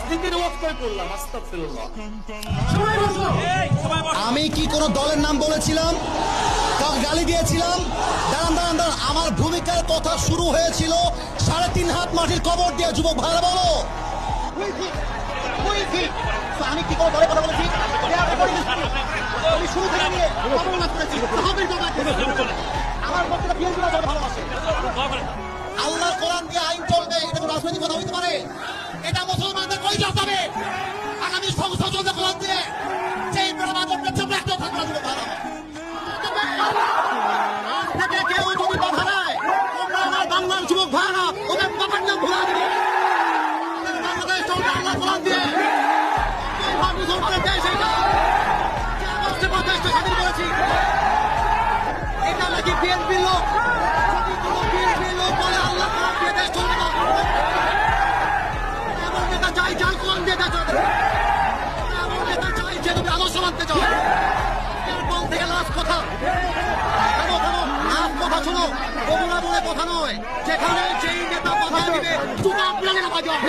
রাজনীতির ওয়াক্তায় পড়লাম। আস্তাগফিরুল্লাহ। আমি কি কোন দলের নাম বলেছিলাম, কাউকে গালি দিয়েছিলাম? দাঁড়ান দাঁড়ান দাঁড়ান, আমার ভূমিকার কথা শুরু হয়েছিল 3.5 হাত মাটির কবর দিয়ে। যুবক ভাইরা বলো, আমি কি কোনো দলের কথা বলেছি? আমি শুরু থেকে নিয়ে কবরনাথ করেছি, সাহাবীর জমাত করেছি। আমার বক্তব্য বিএনপি না ভালোবাসে। আল্লাহর কোরআন দিয়ে আইন চলবে, এটা কোনো রাজনৈতিক কথা হইতে পারে? এটা মুসলমানদের কই যাবে? আগামী সংসদ চলবে কোরআন দিয়ে। সেই প্রমাণপত্রের জন্য একটা থাকবে না। যুবক ভাইরা, আজ থেকে কেউ যদি কথা নেয়, তোমরা আমার বাংলার যুবক ভাইরা ওদের বাবার নাম ভুলে দিবে। বাংলাদেশ চলবে আল্লাহর কোরআন দিয়ে। মুসলমানের দেশ এটা, দেশটা স্বাধীন করেছি। এটা নাকি বিএনপির লোক? যদি কোনো বিএনপির লোক বলে আল্লাহ কোরআন দিয়ে দেশ চলবে না, এমন নেতা চাই যার কোরআন দিয়ে দেশ চলবে। এমন নেতা চাই যে তুমি আদর্শ মানতে চাও। এরপর থেকে লাস্ট কথা, লাস্ট কথা শোনো, বগুড়া বলে কথা নয়, যেখানে যেই নেতা কথা দিবে তুমি আপনার নেতা যাবে।